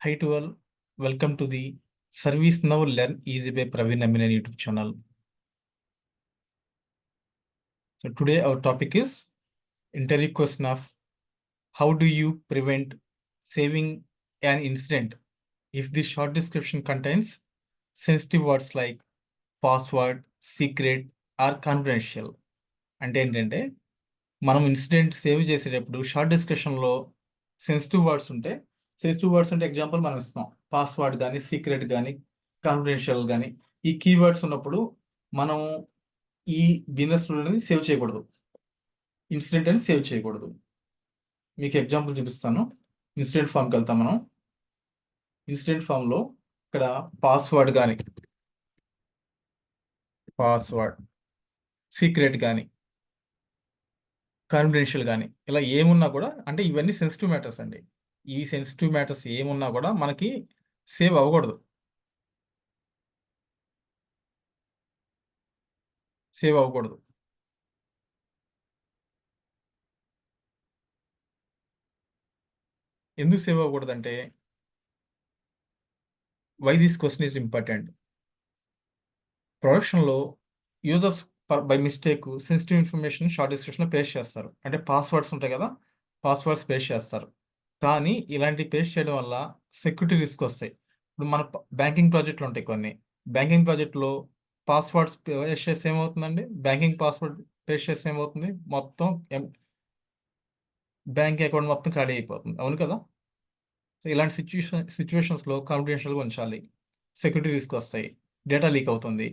Hi to all, welcome to the Service Now Learn Easy by Praveen Aminan YouTube channel. So today our topic is interview question of how do you prevent saving an incident if the short description contains sensitive words like password, secret or confidential. అంటే ఏంటంటే మనం incident save చేసేటప్పుడు short డిస్కషన్లో sensitive words ఉంటే example మనం ఇస్తాం password కానీ secret కానీ కాన్ఫిడెన్షియల్ కానీ ఈ కీవర్డ్స్ ఉన్నప్పుడు మనం ఈ బిజినెస్ రూల్ అనేది సేవ్ చేయకూడదు, ఇన్సిడెంట్ అని సేవ్ చేయకూడదు. మీకు ఎగ్జాంపుల్ చూపిస్తాను. ఇన్సిడెంట్ ఫామ్కి వెళ్తాం. మనం ఇన్సిడెంట్ ఫామ్లో ఇక్కడ పాస్వర్డ్ కానీ సీక్రెట్ కానీ కాన్ఫిడెన్షియల్ కానీ ఇలా ఏమున్నా కూడా, అంటే ఇవన్నీ సెన్సిటివ్ మ్యాటర్స్ అండి. ఈ సెన్సిటివ్ మ్యాటర్స్ ఏమున్నా కూడా మనకి సేవ్ అవ్వకూడదు. ఎందుకు సేవ్ అవ్వకూడదు అంటే, why this question is important. ప్రొడక్షన్లో users by mistake sensitive information short డిస్క్రిప్షన్లో పేస్ట్ చేస్తారు. అంటే పాస్వర్డ్స్ ఉంటాయి కదా, పాస్వర్డ్స్ పేస్ట్ చేస్తారు. కానీ ఇలాంటి పేస్ట్ చేయడం వల్ల సెక్యూరిటీ రిస్క్ వస్తాయి. ఇప్పుడు మన బ్యాంకింగ్ ప్రాజెక్టులు ఉంటాయి కొన్ని. బ్యాంకింగ్ ప్రాజెక్టులో పాస్వర్డ్స్ పేస్ట్ చేస్తే ఏమవుతుందండి, బ్యాంకింగ్ పాస్వర్డ్ పేస్ట్ చేస్తే ఏమవుతుంది, మొత్తం బ్యాంక్ అకౌంట్ మొత్తం ఖాళీ అయిపోతుంది. అవును కదా. సో ఇలాంటి సిచ్యువేషన్స్లో కాన్ఫిడెన్షియల్గా ఉంచాలి. సెక్యూరిటీ రిస్క్ వస్తాయి, డేటా లీక్ అవుతుంది,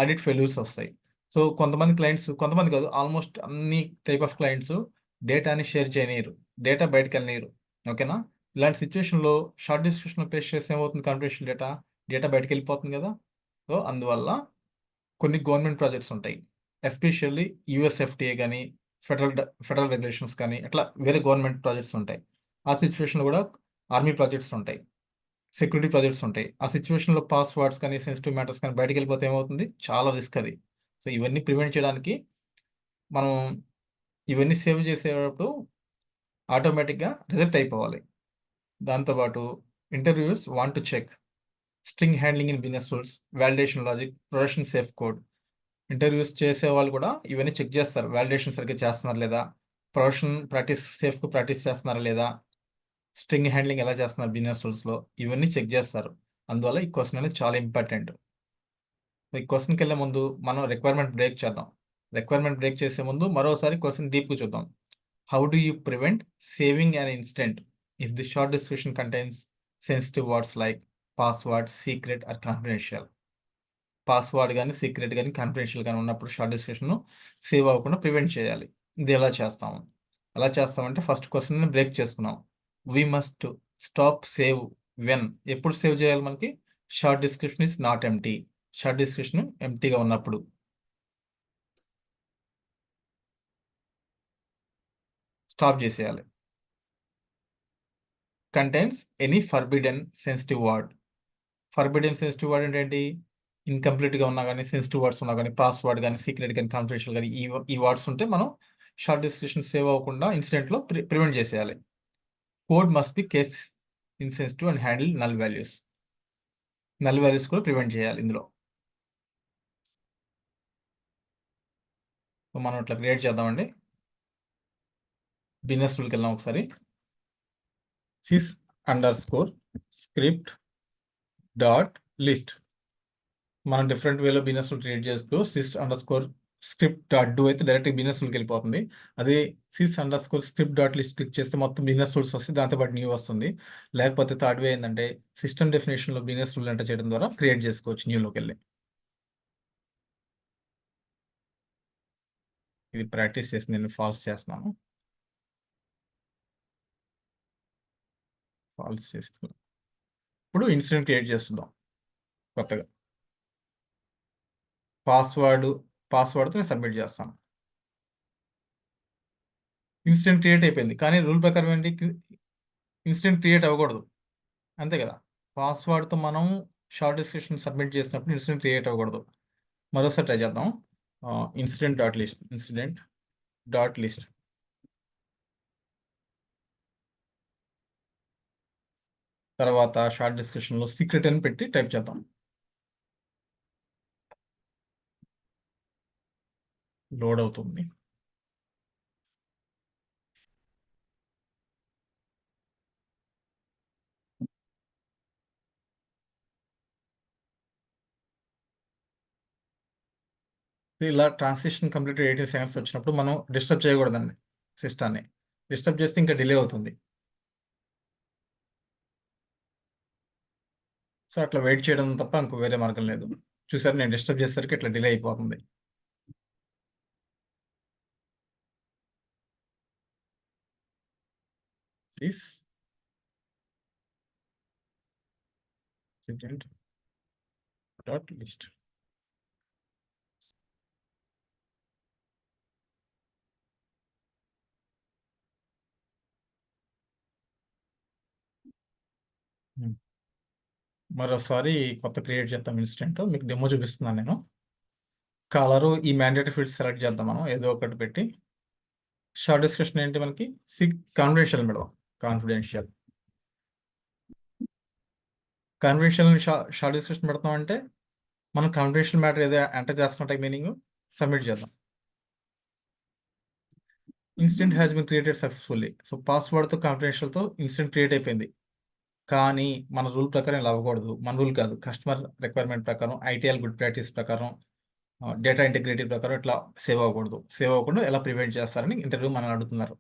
ఆడిట్ ఫెయిల్యూర్స్ వస్తాయి. సో కొంతమంది క్లయింట్స్, కొంతమంది కాదు, ఆల్మోస్ట్ అన్ని టైప్ ఆఫ్ క్లయింట్స్ డేటాని షేర్ చేయనీరు, డేటా బయటకు వెళ్ళనీరు. ఓకేనా. ఇలాంటి సిచ్యువేషన్లో షార్ట్ డిస్క్రిప్షన్లో పేస్ట్ చేస్తే ఏమవుతుంది, కాన్ఫిడెన్షియల్ డేటా బయటకు వెళ్ళిపోతుంది కదా. సో అందువల్ల కొన్ని గవర్నమెంట్ ప్రాజెక్ట్స్ ఉంటాయి, ఎస్పెషల్లీ యూఎస్ఎఫ్టీఏ కానీ ఫెడరల్ రెగ్యులేషన్స్ కానీ అట్లా వేరే గవర్నమెంట్ ప్రాజెక్ట్స్ ఉంటాయి. ఆ సిచ్యువేషన్లో కూడా ఆర్మీ ప్రాజెక్ట్స్ ఉంటాయి, సెక్యూరిటీ ప్రాజెక్ట్స్ ఉంటాయి. ఆ సిచ్యువేషన్లో పాస్వర్డ్స్ కానీ సెన్సిటివ్ మ్యాటర్స్ కానీ బయటకు వెళ్ళిపోతే ఏమవుతుంది, చాలా రిస్క్ అది. సో ఇవన్నీ ప్రివెంట్ చేయడానికి మనం ఇవన్నీ సేవ్ చేసేటప్పుడు ఆటోమేటిక్గా రిజెక్ట్ అయిపోవాలి. దాంతోపాటు interviews want to check string handling in business rules, validation logic, production safe code. Interviews చేసే వాళ్ళు కూడా ఇవన్నీ చెక్ చేస్తారు, వాలిడేషన్ సరిగ్గా చేస్తున్నారు లేదా, ప్రొడక్షన్ సేఫ్గా ప్రాక్టీస్ చేస్తున్నారా లేదా, స్ట్రింగ్ హ్యాండ్లింగ్ ఎలా చేస్తున్నారు బిజినెస్ రూల్స్లో, ఇవన్నీ చెక్ చేస్తారు. అందువల్ల ఈ క్వశ్చన్ అనేది చాలా ఇంపార్టెంట్. ఈ క్వశ్చన్కి వెళ్ళే ముందు మనం రిక్వైర్మెంట్ బ్రేక్ చేద్దాం. రిక్వైర్మెంట్ బ్రేక్ చేసే ముందు మరోసారి క్వశ్చన్ డీప్గా చూద్దాం. How do you prevent saving an incident if the short description contains sensitive words like password, secret or confidential. Password కానీ సీక్రెట్ కానీ కాన్ఫిడెన్షియల్ కానీ ఉన్నప్పుడు షార్ట్ డిస్క్రిప్షన్ సేవ్ అవ్వకుండా ప్రివెంట్ చేయాలి. ఇది ఎలా చేస్తాము? ఎలా చేస్తామంటే ఫస్ట్ క్వశ్చన్ బ్రేక్ చేసుకున్నాం. We must stop save when. ఎప్పుడు సేవ్ చేయాలి మనకి? Short description is not empty. Short description ఎంటీగా ఉన్నప్పుడు స్టాప్ చేసేయాలి. Contains any forbidden sensitive word. Forbidden sensitive word అంటే ఏంటి? ఇన్కంప్లీట్గా ఉన్నా కానీ, సెన్సిటివ్ వర్డ్స్ ఉన్నా కానీ, పాస్వర్డ్ కానీ, సీక్రెట్ కానీ, కాన్ఫిడెన్షియల్ కానీ, ఈ వర్డ్స్ ఉంటే మనం షార్ట్ డిస్క్రిప్షన్ సేవ్ అవ్వకుండా ఇన్సిడెంట్లో ప్రివెంట్ చేసేయాలి. Code must be case insensitive and handle null values. Null values కూడా ప్రివెంట్ చేయాలి ఇందులో. మనం ఇట్లా క్రియేట్ చేద్దామండి. బిజినెస్ రూల్కి వెళ్దాం ఒకసారి. sys_script.list. మనం డిఫరెంట్ వేలో బిజినెస్ రూల్ క్రియేట్ చేస్తూ sys_script.do అయితే డైరెక్ట్ బిజినెస్ రూల్కి వెళ్ళిపోతుంది. అదే sys_script.list క్లిక్ చేస్తే మొత్తం బిజినెస్ రూల్స్ వస్తుంది, దాంతోపాటు న్యూ వస్తుంది. లేకపోతే థర్డ్ వే ఏంటంటే సిస్టమ్ డెఫినేషన్లో బిజినెస్ రూల్ ఎంటర్ చేయడం ద్వారా క్రియేట్ చేసుకోవచ్చు న్యూలోకి వెళ్ళి. ఇది ప్రాక్టీస్ చేసి నేను ఫాల్స్ చేస్తున్నాను. ఫాల్స్ చేస్తున్నాను. ఇప్పుడు క్రియేట్ చేస్తుందాం కొత్తగా. పాస్వర్డ్తో నేను సబ్మిట్ చేస్తాను. ఇన్సిడెంట్ క్రియేట్ అయిపోయింది, కానీ రూల్ ప్రకారం ఏంటి, ఇన్సిడెంట్ క్రియేట్ అవ్వకూడదు, అంతే కదా. పాస్వర్డ్తో మనం షార్ట్ డిస్క్రిప్షన్ సబ్మిట్ చేసినప్పుడు ఇన్సిడెంట్ క్రియేట్ అవ్వకూడదు. మరోసారి ట్రై చేద్దాం. తర్వాత షార్ట్ డిస్కషన్లో సీక్రెట్ అని పెట్టి టైప్ చేద్దాం. లోడ్ అవుతుంది. ఇలా ట్రాన్సిషన్ కంప్లీట్ 18 సెకండ్స్ వచ్చినప్పుడు మనం డిస్టర్బ్ చేయకూడదండి సిస్టాన్ని. డిస్టర్బ్ చేస్తే ఇంకా డిలే అవుతుంది. సో అట్లా వెయిట్ చేయడం తప్ప ఇంకో వేరే మార్గం లేదు. చూసారు, నేను డిస్టర్బ్ చేసేసరికి ఇట్లా డిలే అయిపోతుంది. This incident dot list. మరోసారి కొత్త క్రియేట్ చేద్దాం ఇన్స్టెంట్. మీకు డెమో చూపిస్తున్నాను నేను. కలరు ఈ మ్యాండేటరీ ఫీల్డ్ సెలెక్ట్ చేద్దాం మనం ఏదో ఒకటి పెట్టి. షార్ట్ డిస్కషన్ ఏంటి మనకి కాన్ఫిడెన్షియల్ పెడదాం. కాన్ఫిడెన్షియల్ షార్ట్ డిస్కషన్ పెడతాం అంటే మనం కాన్ఫిడెన్షియల్ మ్యాటర్ ఏదో ఎంటర్ చేస్తున్నట్టు మీనింగ్. సబ్మిట్ చేద్దాం. Incident has been created successfully. So పాస్వర్డ్తో కాన్ఫిడెన్షియల్తో ఇన్స్టెంట్ క్రియేట్ అయిపోయింది. కానీ మన రూల్ ప్రకారం ఇలా అవ్వకూడదు. మన రూల్ కాదు, కస్టమర్ రిక్వైర్మెంట్ ప్రకారం, ఐటీఎల్ గుడ్ ప్రాక్టీస్ ప్రకారం, డేటా ఇంటిగ్రిటీ ప్రకారం ఇట్లా సేవ్ అవ్వకూడదు. సేవ్ అవ్వకుండా ఎలా ప్రివెంట్ చేస్తారని ఇంటర్వ్యూ మనం అడుగుతున్నారు.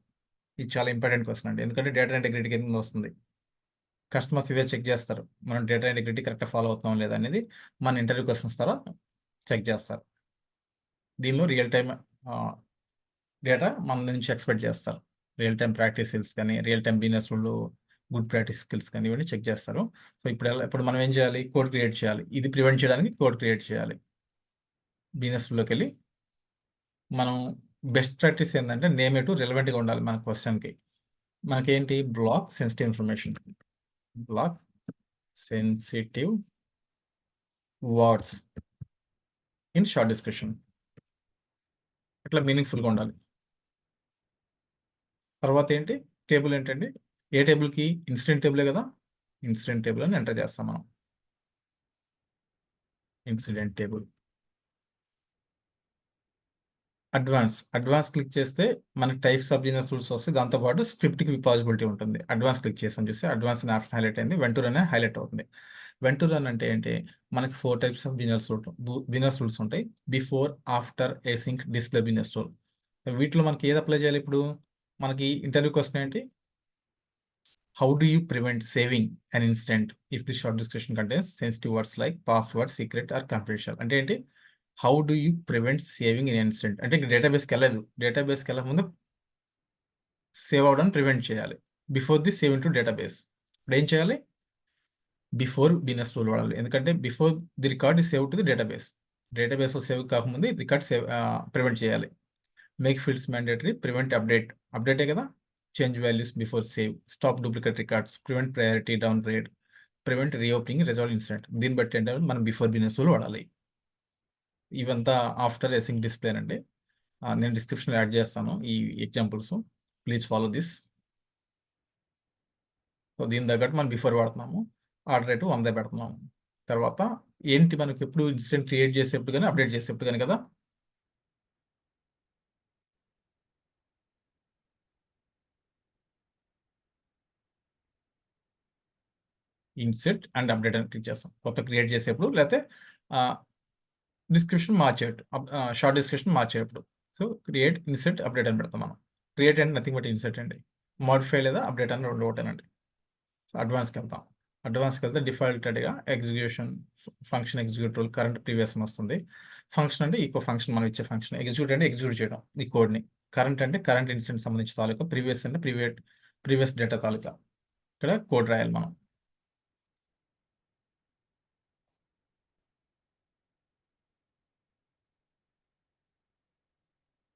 ఇది చాలా ఇంపార్టెంట్ క్వశ్చన్ అండి, ఎందుకంటే డేటా ఇంటిగ్రిటీ కింద వస్తుంది. కస్టమర్స్ ఇవే చెక్ చేస్తారు, మనం డేటా ఇంటిగ్రిటీ కరెక్ట్గా ఫాలో అవుతున్నాం లేదా అనేది మన ఇంటర్వ్యూ క్వశ్చన్స్ ద్వారా చెక్ చేస్తారు. దీనిలో రియల్ టైమ్ డేటా మన నుంచి ఎక్స్పెక్ట్ చేస్తారు. రియల్ టైం ప్రాక్టీస్ స్కిల్స్ కానీ, రియల్ టైం బిజినెస్ రూల్లో గుడ్ ప్రాక్టీస్ స్కిల్స్ కానీ ఇవన్నీ చెక్ చేస్తారు. సో ఇప్పుడు మనం ఏం చేయాలి, కోడ్ క్రియేట్ చేయాలి. ఇది ప్రివెంట్ చేయడానికి కోడ్ క్రియేట్ చేయాలి. బిజినెస్ రూల్లోకి వెళ్ళి మనం బెస్ట్ ప్రాక్టీస్ ఏంటంటే నేమ్ ఎటు రిలవెంట్గా ఉండాలి మన క్వశ్చన్కి. మనకేంటి, block sensitive information, block sensitive words in short discussion, ఇట్లా మీనింగ్ఫుల్గా ఉండాలి. తర్వాత ఏంటి, టేబుల్ ఏంటండి, ఏ టేబుల్కి, ఇన్సిడెంట్ టేబులే కదా, ఇన్సిడెంట్ టేబుల్ అని ఎంటర్ చేస్తాం మనం. ఇన్సిడెంట్ టేబుల్ అడ్వాన్స్ క్లిక్ చేస్తే మనకి టైప్స్ ఆఫ్ బిజినెస్ రూల్స్ వస్తాయి. దాంతోపాటు స్క్రిప్ట్కి పాసిబిలిటీ ఉంటుంది. అడ్వాన్స్ క్లిక్ చేసాం చూస్తే అడ్వాన్స్ అనే ఆప్షన్ హైలైట్ అయింది, వెంటూర్ అనే హైలైట్ అవుతుంది. వెంటూర్ రన్ అంటే ఏంటి, మనకి 4 టైప్స్ ఆఫ్ బిజినెస్ రూల్స్ ఉంటాయి. Before, after, async, display business rule. వీటిలో మనకి ఏది అప్లై చేయాలి ఇప్పుడు, మనకి ఇంటర్వ్యూ క్వశ్చన్ ఏంటి, how do you prevent saving an incident if the short discussion contains sensitive words like password, secret or confidential. అంటే ఏంటి, how do you prevent saving in incident అంటే డేటాబేస్కి వెళ్ళలేదు, డేటాబేస్కి వెళ్ళక ముందు సేవ్ అవ్వడానికి ప్రివెంట్ చేయాలి. Before the save in to database. ఇప్పుడు ఏం చేయాలి, బిఫోర్ బిజినెస్ రూల్ వాడాలి, ఎందుకంటే before the record is save to the database. డేటాబేస్లో సేవ్ కాకముందు రికార్డ్ ప్రివెంట్ చేయాలి. మేక్ ఫీల్డ్స్ మ్యాండేటరీ, ప్రివెంట్ అప్డేటే కదా, change values before save, stop duplicate records, prevent priority down grade, prevent reopening, resolve incident. దీన్ని బట్టి ఏంటంటే మనం బిఫోర్ బిజినెస్ రూల్ వాడాలి. ఇవంతా ఆఫ్టర్ ఏసింక్ డిస్ప్లే అండి. నేను డిస్క్రిప్షన్లో యాడ్ చేస్తాను ఈ examples, please follow this. So దీని తగ్గట్టు మనం బిఫోర్ వాడుతున్నాము, ఆర్డర్ రేటు 100 పెడుతున్నాము. తర్వాత ఏంటి, మనకి ఎప్పుడు ఇన్సిడెంట్ క్రియేట్ చేసేప్పుడు కానీ అప్డేట్ చేసేప్పుడు కానీ కదా, ఇన్సెట్ అండ్ అప్డేట్ అని క్లిక్ చేస్తాం కొత్త క్రియేట్ చేసేప్పుడు, లేకపోతే డిస్క్రిప్షన్ మార్చేటప్పుడు, షార్ట్ డిస్క్రిప్షన్ మార్చేటప్పుడు. సో క్రియేట్, ఇన్సెట్, అప్డేట్ అని పెడతాం మనం. క్రియేట్ అంటే నథింగ్ బట్ ఇన్సెట్ అండి, మాడిఫై లేదా అప్డేట్ అని రెండు ఒకటేనండి. సో అడ్వాన్స్కి వెళ్తాం. అడ్వాన్స్కి వెళ్తే డిఫాల్టెడ్గా execution function, execute rule, current, previous అని వస్తుంది. ఫంక్షన్ అంటే ఈకో ఫంక్షన్, మనం ఇచ్చే ఫంక్షన్. ఎగ్జిక్యూట్ అంటే ఎగ్జిక్యూట్ చేయడం ఈ కోడ్ని. కరెంట్ అంటే కరెంట్ ఇన్సిడెంట్ సంబంధించి తాలూకా. ప్రీవియస్ అంటే ప్రీవియస్ డేటా తాలూకా. ఇక్కడ కోడ్ రాయాలి మనం.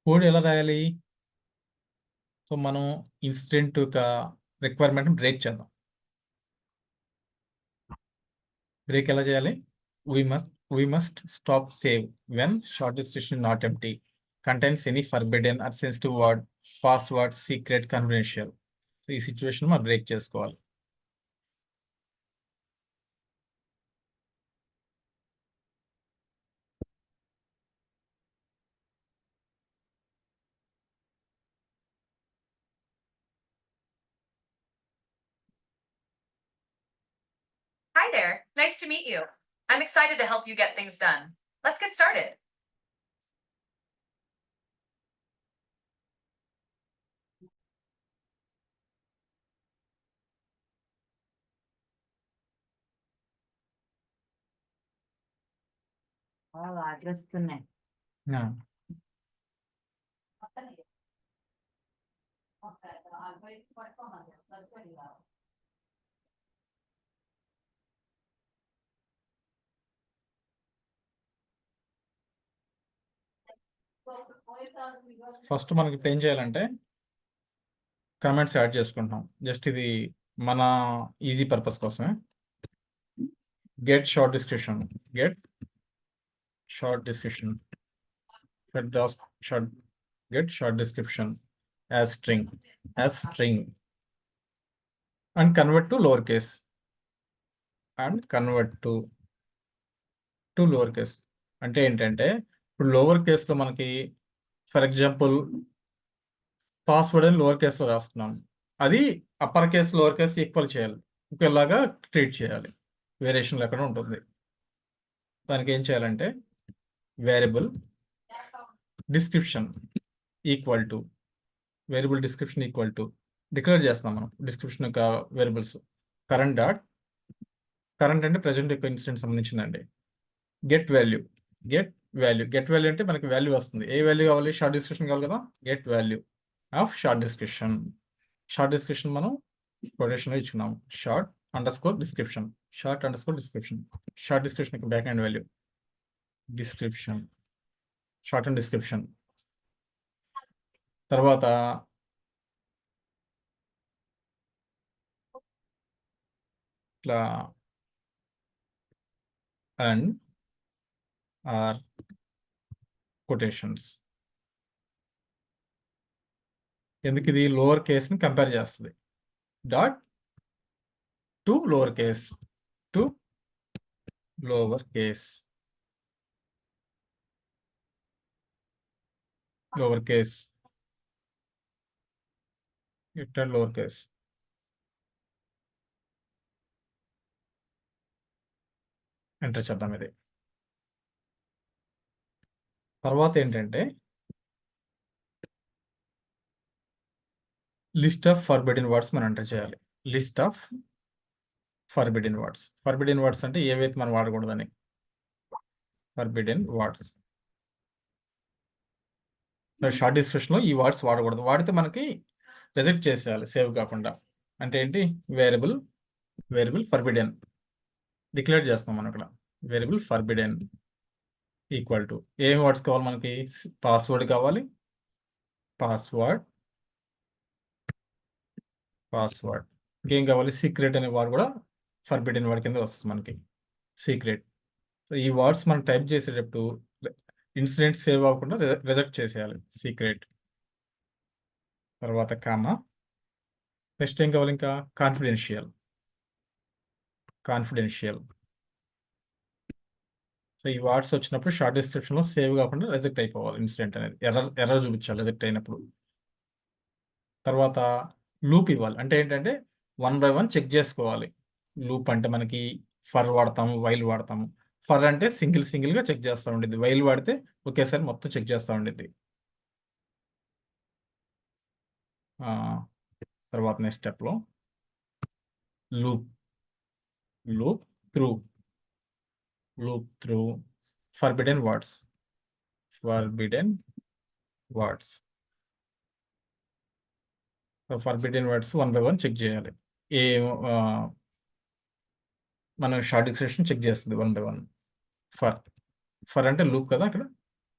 కోడ్ ఎలా రాయాలి, సో మనం ఇన్సిడెంట్ యొక్క రిక్వైర్మెంట్ బ్రేక్ చేద్దాం. బ్రేక్ ఎలా చేయాలి, we must stop save when short destination not empty, contains any forbidden or sensitive word, password, secret, confidential. So ఈ సిచ్యువేషన్ మనం బ్రేక్ చేసుకోవాలి. Hi there. Nice to meet you. I'm excited to help you get things done. Let's get started. చూస్తున్నాయి Yeah. First మనకి ఇప్పుడు ఏం చేయాలంటే comments add చేసుకుంటాం. Just ఇది మన ఈజీ పర్పస్ కోసమే. Get short description, get short description, short get short description as string and convert to lowercase lowercase. అంటే ఏంటంటే ఇప్పుడు లోవర్ కేస్లో మనకి ఫర్ ఎగ్జాంపుల్ పాస్వర్డ్ అని లోవర్ కేస్లో రాస్తున్నాం, అది upper case lower case equal చేయాలి, ఒకేలాగా ట్రీట్ చేయాలి, వేరియేషన్ లేకుండా ఉంటుంది. దానికి ఏం చేయాలంటే variable description equal to declare చేస్తాం మనం డిస్క్రిప్షన్ యొక్క వేరియబుల్స్. కరెంట్ అంటే ప్రజెంట్ యొక్క ఇన్సిడెంట్ సంబంధించిందండి. గెట్ వాల్యూ అంటే మనకి వాల్యూ వస్తుంది. ఏ వాల్యూ కావాలి? షార్ట్ డిస్క్రిప్షన్ కావాలి కదా. Get value of short description మనం కొటేషన్లో ఇచ్చుకున్నాము. Short underscore description short description యొక్క back end value description, short and description. తర్వాత ఇట్లా అండ్ ఆర్ కొటేషన్స్. ఎందుకు? ఇది లోవర్ కేస్ని కంపేర్ చేస్తుంది. Dot to lower case enter చేద్దాం. ఇది తర్వాత ఏంటంటే లిస్ట్ ఆఫ్ ఫర్బిడెన్ వర్డ్స్ మనం ఎంటర్ చేయాలి. లిస్ట్ ఆఫ్ ఫర్బిడెన్ వర్డ్స్ అంటే ఏవైతే మనం వాడకూడదని. ఫర్బిడెన్ వర్డ్స్ షార్ట్ డిస్క్రిప్షన్లో ఈ వర్డ్స్ వాడకూడదు, వాడితే మనకి రిజెక్ట్ చేసేయాలి సేవ్ కాకుండా. అంటే ఏంటి? వేరియబుల్ ఫర్బిడెన్ డిక్లేర్ చేస్తాం మనం ఇక్కడ. వేరియబుల్ ఫర్బిడెన్ ఈక్వల్ టు ఏం వర్డ్స్ కావాలి మనకి? పాస్వర్డ్ కావాలి, పాస్వర్డ్ ఇంకేం కావాలి? సీక్రెట్ అనే వర్డ్ కూడా ఫర్బిడెన్ వర్డ్ కింద వస్తుంది మనకి, సీక్రెట్. సో ఈ వర్డ్స్ మనం టైప్ చేసేటప్పుడు ఇన్సిడెంట్ సేవ్ అవ్వకుండా రిజెక్ట్ చేసేయాలి, సీక్రెట్. తర్వాత కామా. నెక్స్ట్ ఏం కావాలి? ఇంకా కాన్ఫిడెన్షియల్. సో ఈ వర్డ్స్ వచ్చినప్పుడు షార్ట్ డిస్క్రిప్షన్లో సేవ్ కాకుండా రిజెక్ట్ అయిపోవాలి ఇన్సిడెంట్ అనేది. ఎర్రర్ చూపించాలి రిజెక్ట్ అయినప్పుడు. తర్వాత లూప్ ఇవ్వాలి. అంటే ఏంటంటే 1 by 1 చెక్ చేసుకోవాలి. లూప్ అంటే మనకి ఫర్ వాడతాము, వైల్ వాడతాము. ఫర్ అంటే సింగిల్గా చెక్ చేస్తూ ఉండిద్ది, వైల్ వాడితే ఒకేసారి మొత్తం చెక్ చేస్తూ ఉండిద్ది. తర్వాత నెక్స్ట్ స్టెప్లో loop through forbidden words. Forbidden words 1 by 1 check చేయాలి. మనం షార్ట్ డిస్క్రిప్షన్ చెక్ చేస్తుంది 1 by 1. ఫర్ అంటే లూప్ కదా, అక్కడ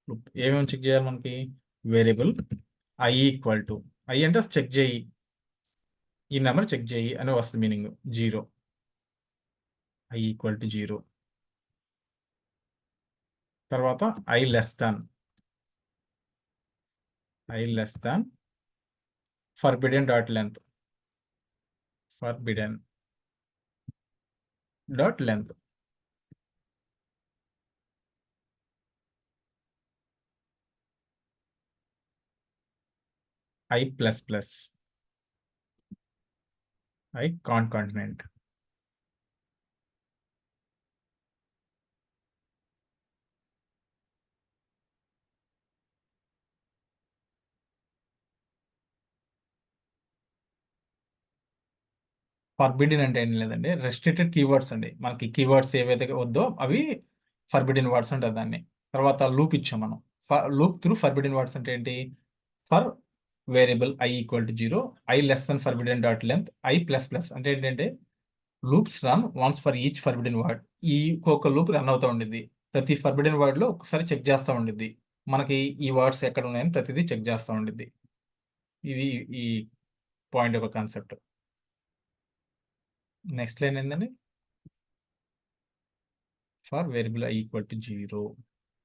లూప్ ఏమేమి చెక్ చేయాలి మనకి? Variable I equal to, I అంటే చెక్ చేయి, ఈ నెంబర్ చెక్ చేయి అని వస్తుంది మీనింగ్. 0, I equal to 0. తర్వాత i less than forbidden dot length i plus i concatenate. Forbidden అంటే ఏం లేదండి, రెస్ట్రిక్టెడ్ కీవర్డ్స్ అండి. మనకి కీవర్డ్స్ ఏవైతే వద్దో అవి ఫర్బిడిన్ వర్డ్స్ అంటారు దాన్ని. తర్వాత లూప్ ఇచ్చాం మనం. లూప్ త్రూ ఫర్బిడిన్ వర్డ్స్ అంటే ఏంటి? For variable i equal to 0, i less than forbidden dot length i plus plus అంటే ఏంటంటే loops run once for each forbidden word. ఈ ఒక్కొక్క లూప్ రన్ అవుతూ ఉండిద్ది. ప్రతి ఫర్బిడిన్ వర్డ్ లో ఒకసారి చెక్ చేస్తూ ఉండిద్ది. మనకి ఈ వర్డ్స్ ఎక్కడ ఉన్నాయని ప్రతిదీ చెక్ చేస్తూ ఉండిద్ది. ఇది ఈ పాయింట్ యొక్క కాన్సెప్ట్. నెక్స్ట్ లైన్ ఏంటండి? For variable i equal to 0.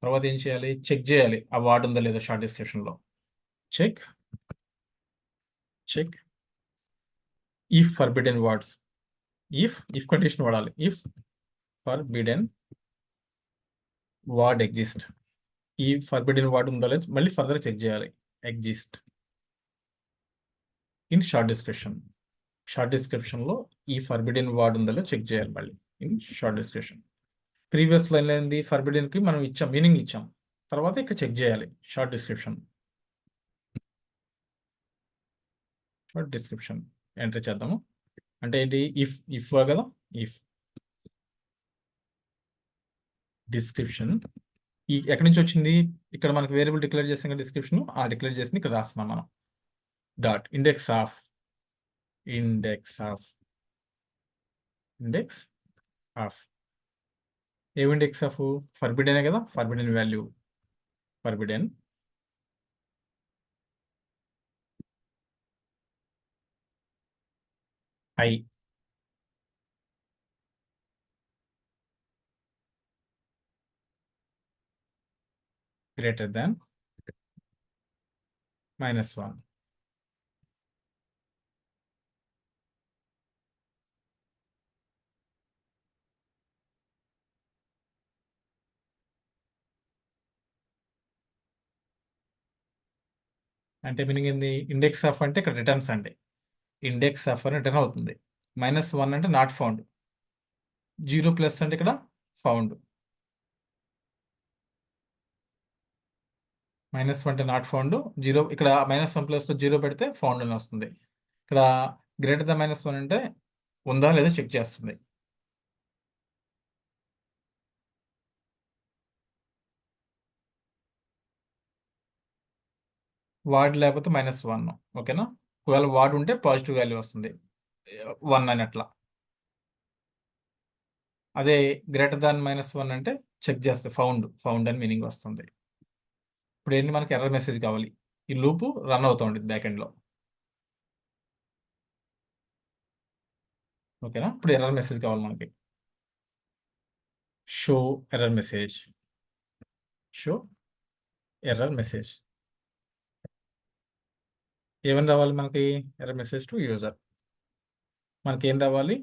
తర్వాత ఏం చేయాలి? చెక్ చేయాలి ఆ వర్డ్ ఉందో లేదో షార్ట్ డిస్క్రిప్షన్లో. Check if forbidden words. If condition వాడాలి. If forbidden word exist. ఈ ఫర్బిడెన్ వర్డ్ ఉందో లేదో మళ్ళీ ఫర్దర్ చెక్ చేయాలి. Exist in short description. Short డిస్క్రిప్షన్లో ఈ ఫర్బిడెన్ వర్డ్ ఉందో లేదో చెక్ చేయాలి మళ్ళీ in short description. Previous line ఏంది? ఫర్బిడెన్కి మనం ఇచ్చాం, మీనింగ్ ఇచ్చాం. తర్వాత ఇక్కడ చెక్ చేయాలి short description. Short description enter చేద్దాము. అంటే ఏంటి? ఇఫ్ కదా, ఇఫ్ డిస్క్రిప్షన్ ఈ ఎక్కడి నుంచి వచ్చింది? ఇక్కడ మనకి వేరియబుల్ డిక్లేర్ చేసిన డిస్క్రిప్షన్, ఆ డిక్లేర్ చేసింది ఇక్కడ రాస్తున్నాం మనం. డాట్ ఇండెక్స్ ఆఫ్ ఏం ఇండెక్స్ ఆఫ్? ఫర్బిడెనే కదా, forbidden value forbidden i greater than -1. అంటే మీనింగ్ ఏంది? ఇండెక్స్ ఆఫ్ అంటే ఇక్కడ రిటర్న్స్ అండి. ఇండెక్స్ ఆఫ్ అని రిటర్న్ అవుతుంది. -1 అంటే నాట్ ఫౌండ్. 0+ అంటే ఇక్కడ ఫౌండ్. -1 అంటే నాట్ ఫౌండ్. 0 ఇక్కడ -1 ప్లస్లో 0 పెడితే ఫౌండ్ అని వస్తుంది. ఇక్కడ గ్రేటర్ దెన్ -1 అంటే ఉందా లేదా చెక్ చేస్తుంది. వార్డ్ లేకపోతే -1. ఓకేనా? ఒకవేళ వార్డ్ ఉంటే పాజిటివ్ వాల్యూ వస్తుంది, 1 అని అట్లా. అదే గ్రేటర్ దాన్ -1 అంటే చెక్ చేస్తే ఫౌండ్ అని మీనింగ్ వస్తుంది. ఇప్పుడు ఏంటి? మనకి ఎర్రర్ మెసేజ్ కావాలి. ఈ లూపు రన్ అవుతూ ఉంటుంది బ్యాక్ ఎండ్లో. ఓకేనా? ఇప్పుడు ఎర్రర్ మెసేజ్ కావాలి మనకి. Show error message. ఏమని రావాలి మనకి? Error message to user. మనకి ఏం రావాలి?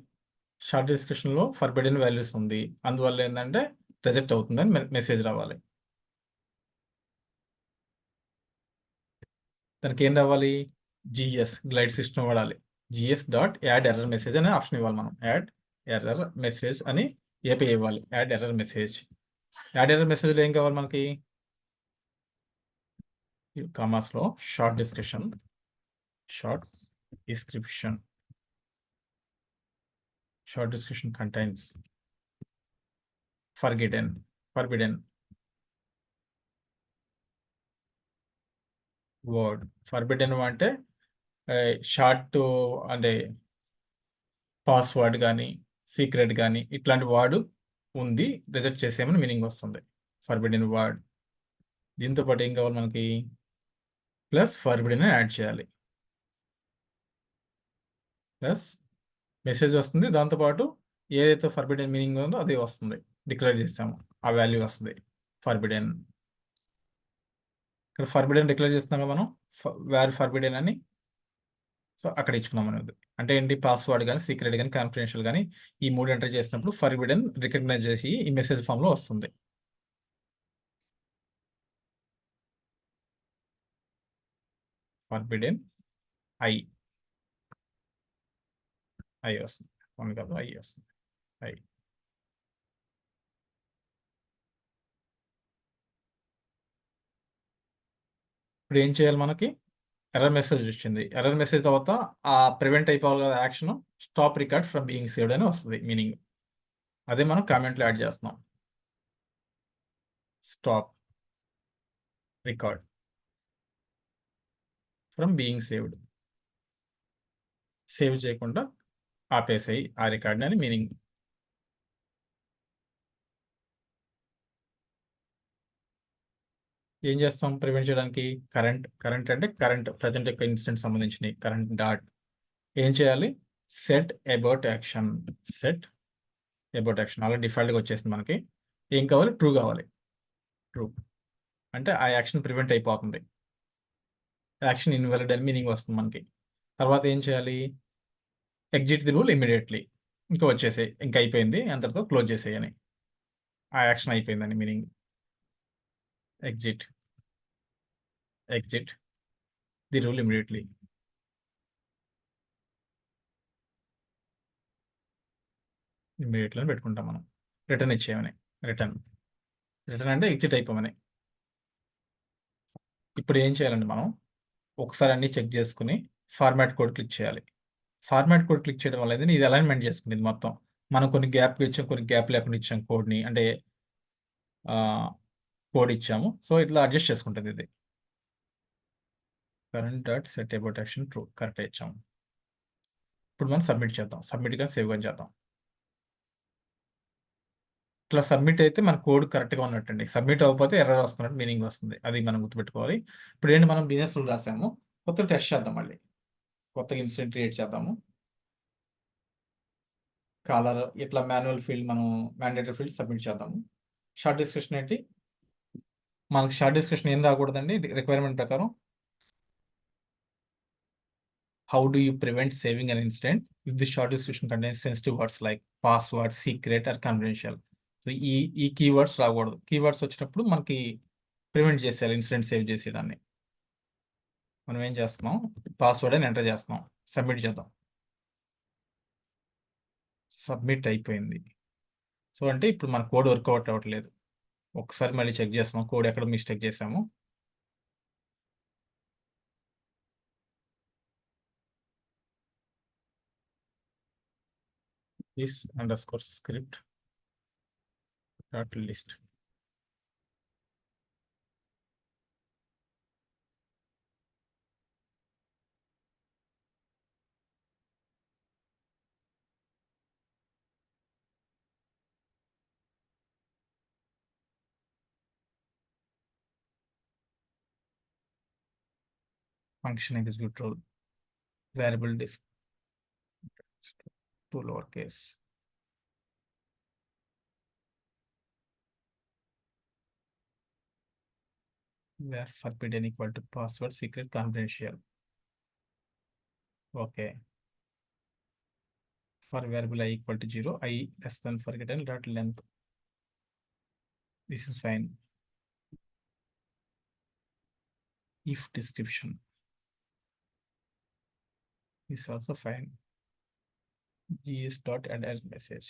షార్ట్ డిస్క్రిప్షన్లో ఫర్బిడెన్ వాల్యూస్ ఉంది, అందువల్ల ఏంటంటే రిజెక్ట్ అవుతుందని మెసేజ్ రావాలి. దానికి ఏం రావాలి? GS గ్లైడ్ సిస్టమ్ వాడాలి. GS dot add error message అనే ఆప్షన్ ఇవ్వాలి మనం. యాడ్ ఎర్రర్ మెసేజ్ అని ఏపీ ఇవ్వాలి. Add error message. Add error మెసేజ్లో ఏం కావాలి మనకి? కామాస్లో short description contains forbidden word. Forbidden అంటే షార్ట్ అంటే పాస్వర్డ్ కానీ సీక్రెట్ కానీ ఇట్లాంటి వర్డ్ ఉంది, రిజెక్ట్ చేసేయమని మీనింగ్ వస్తుంది. Forbidden word. దీంతో పాటు ఏం కావాలి మనకి? ప్లస్ ఫర్బిడెన్ యాడ్ చేయాలి. ప్లస్ మెసేజ్ వస్తుంది, దాంతోపాటు ఏదైతే ఫర్బిడెన్ మీనింగ్ ఉందో అది వస్తుంది. డిక్లేర్ చేస్తాము, ఆ వాల్యూ వస్తుంది ఫర్బిడెన్. ఇక్కడ ఫర్బిడెన్ డిక్లేర్ చేస్తున్నాం మనం, వేర్ ఫర్బిడెన్ అని. సో అక్కడ ఇచ్చుకున్నాం అనేది. అంటే ఏంటి? పాస్వర్డ్ కానీ సీక్రెట్ కానీ కాన్ఫిడెన్షియల్ కానీ ఈ 3 ఎంటర్ చేసినప్పుడు ఫర్బిడెన్ రికగ్నైజ్ చేసి ఈ మెసేజ్ ఫామ్లో వస్తుంది. ఫర్బిడెన్ ఐ వస్తుంది. 1 కాదు, ఐ వస్తుంది. ఐ ఇప్పుడు ఏం చేయాలి మనకి? ఎర్రర్ మెసేజ్ వచ్చింది. ఎర్రర్ మెసేజ్ తర్వాత ప్రివెంట్ అయిపోవాలి కదా action. Stop record from being saved అని వస్తుంది మీనింగ్. అదే మనం కామెంట్లో యాడ్ చేస్తున్నాం. Stop record from being saved. Save చేయకుండా ఆపేసాయి ఆ రికార్డ్ని అని మీనింగ్. ఏం చేస్తాం ప్రివెంట్ చేయడానికి? కరెంట్ అంటే కరెంట్ ప్రజెంట్ యొక్క ఇన్సిడెంట్ సంబంధించినవి. కరెంట్ డాట్ ఏం చేయాలి? Set about action. Set about action అలా డిఫాల్ట్గా వచ్చేసింది మనకి. ఏం కావాలి? ట్రూ కావాలి. ట్రూ అంటే ఆ యాక్షన్ ప్రివెంట్ అయిపోతుంది. యాక్షన్ ఇన్వాలిడ్ అని మీనింగ్ వస్తుంది మనకి. తర్వాత ఏం చేయాలి? Exit the rule immediately. ఇంకా వచ్చేసాయి, ఇంకా అయిపోయింది, అంతటితో క్లోజ్ చేసేయని. ఆ యాక్షన్ అయిపోయిందని meaning. Exit the rule immediately. Immediately అని పెట్టుకుంటాం మనం. రిటర్న్ ఇచ్చేయమని. రిటర్న్ అంటే ఎగ్జిట్ అయిపోమని. ఇప్పుడు ఏం చేయాలండి మనం? ఒకసారి అన్ని చెక్ చేసుకుని ఫార్మాట్ కోడ్ క్లిక్ చేయాలి. ఫార్మాట్ కోడ్ క్లిక్ చేయడం వల్ల ఇది అలైన్మెంట్ చేసుకునేది మొత్తం. మనం కొన్ని గ్యాప్ ఇచ్చాం, కొన్ని గ్యాప్ లేకుండా ఇచ్చాం కోడ్ని, అంటే కోడ్ ఇచ్చాము. సో ఇట్లా అడ్జస్ట్ చేసుకుంటుంది ఇది. Current dot set about action true correct ఇచ్చాము. ఇప్పుడు మనం సబ్మిట్ చేద్దాం. సబ్మిట్గా సేవ్ అని చేద్దాం. ఇట్లా సబ్మిట్ అయితే మన కోడ్ కరెక్ట్గా ఉన్నట్టండి. సబ్మిట్ అవ్వకపోతే ఎర్రర్ వస్తున్నట్టు మీనింగ్ వస్తుంది. అది మనం గుర్తుపెట్టుకోవాలి. ఇప్పుడు ఏంటి, మనం బిజినెస్ రూల్ రాసాము. కొత్త టెస్ట్ చేద్దాం. మళ్ళీ కొత్తగా ఇన్సిడెంట్ క్రియేట్ చేద్దాము. కాలర్ ఇట్లా మాన్యువల్ ఫీల్డ్, మనం మ్యాండేటరీ ఫీల్డ్ సబ్మిట్ చేద్దాము. షార్ట్ డిస్కషన్ ఏంటి? మనకి షార్ట్ డిస్కషన్ ఏం రాకూడదండి రిక్వైర్మెంట్ ప్రకారం. How do you prevent saving an incident if the short description contains sensitive words like password, secret or confidential. So ఈ keywords రాకూడదు. Keywords వచ్చినప్పుడు మనకి ప్రివెంట్ చేసేయాలి ఇన్సిడెంట్ సేవ్ చేసేదాన్ని. మనం ఏం చేస్తున్నాం? పాస్వర్డ్ అని ఎంటర్ చేస్తున్నాం. సబ్మిట్ చేద్దాం. సబ్మిట్ అయిపోయింది. సో అంటే ఇప్పుడు మన కోడ్ వర్కౌట్ అవ్వట్లేదు. ఒకసారి మళ్ళీ చెక్ చేస్తున్నాం కోడ్ ఎక్కడ మిస్టేక్ చేసాము. this underscore script dot list. Function execute rule variable disk to lowercase. Where forbidden equal to password, secret, confidential. Okay. For variable I equal to 0, I less than forgotten dot length. This is fine. If description is also fine. gs dot add as message.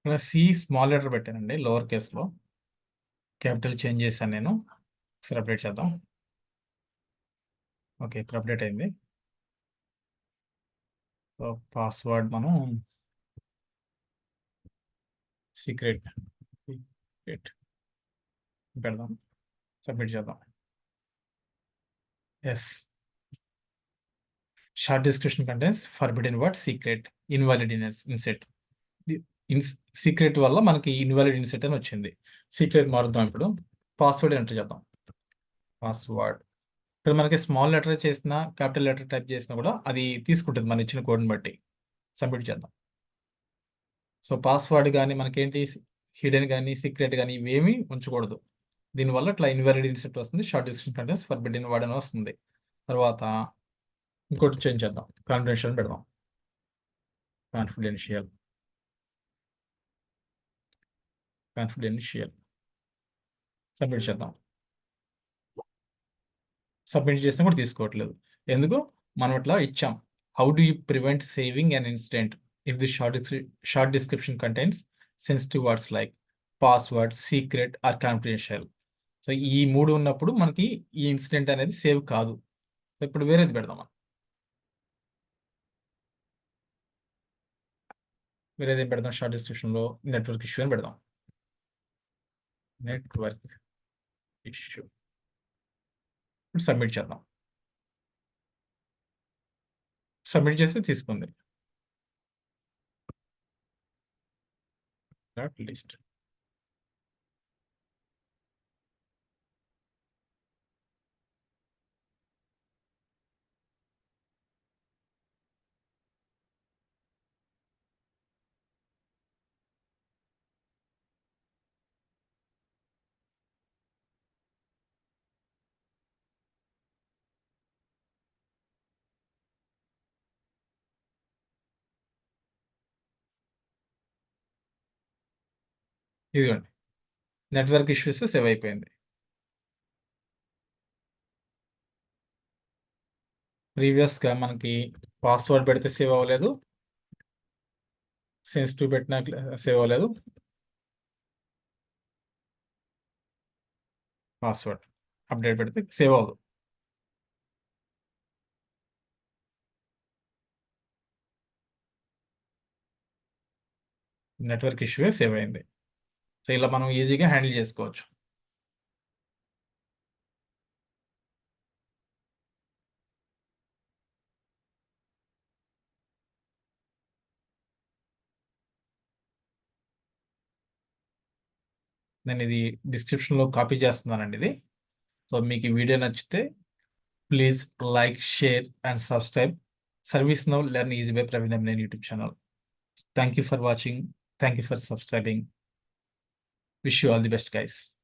ఇక్కడ C small letter పెట్టానండి lower కేస్లో. Capital change చేశాను నేను. ఒకసారి update చేద్దాం. Okay, ఇప్పుడు అప్డేట్ అయింది. సో పాస్వర్డ్ మనం సీక్రెట్ పెడదాం. సబ్మిట్ చేద్దాం. Yes. Short description contains forbidden word, secret, invalid insert. Secret వల్ల మనకి ఇన్వాలిడ్ ఇన్సెట్ అని వచ్చింది. సీక్రెట్ మారుద్దాం. ఇప్పుడు పాస్వర్డ్ ఎంటర్ చేద్దాం. పాస్వర్డ్ ఇక్కడ మనకి స్మాల్ లెటర్ చేసినా, క్యాపిటల్ లెటర్ టైప్ చేసినా కూడా అది తీసుకుంటుంది మన ఇచ్చిన కోడ్‌ని బట్టి. సబ్మిట్ చేద్దాం. సో, పాస్వర్డ్ గాని మనకేంటి హిడెన్ గాని, సీక్రెట్ గాని ఇవేమీ ఉంచకూడదు. దీనివల్ల ఇట్లా ఇన్వాలిడ్ ఇన్సెట్ వస్తుంది. Short description contents forbidden word అని వస్తుంది. తర్వాత ఇంకోటి చేంజ్ చేద్దాం. కాన్ఫిడెన్షియల్ అని పెడదాం. కాన్ఫిడెన్షియల్. సబ్మిట్ చేద్దాం. సబ్మిట్ చేసినా కూడా తీసుకోవట్లేదు. ఎందుకు? మనం ఇట్లా ఇచ్చాం. How do you prevent saving an incident if the short description contains sensitive words like password, secret or confidential. So, ఈ 3 ఉన్నప్పుడు మనకి ఈ ఇన్సిడెంట్ అనేది సేవ్ కాదు. సో, ఇప్పుడు వేరేది పెడదాం మనం. వేరేదేం పెడదాం షార్ట్ డిస్క్రిప్షన్‌లో నెట్వర్క్ ఇష్యూ అని పెడదాం. Network issue. ఇప్పుడు సబ్మిట్ చేద్దాం. సబ్మిట్ చేస్తే తీసుకుంది. Dot list. ఇదిగోండి. నెట్వర్క్ ఇష్యూస్ సేవ్ అయిపోయింది. ప్రీవియస్‌గా మనకి పాస్వర్డ్ పెడితే సేవ్ అవ్వలేదు. సెన్సిటివ్ పెట్టినా సేవ్ అవ్వలేదు. పాస్వర్డ్ అప్డేట్ పెడితే సేవ్ అవ్వదు. నెట్వర్క్ ఇష్యూయే సేవ్ అయింది. సో, ఇలా మనం ఈజీగా హ్యాండిల్ చేసుకోవచ్చు. నేను ఇది డిస్క్రిప్షన్‌లో కాపీ చేస్తున్నానండి ఇది. సో, మీకు ఈ వీడియో నచ్చితే please like, share and subscribe ServiceNow learn easy by Praveen Amneni YouTube channel. Thank you for watching. Thank you for subscribing. Wish you all the best, guys.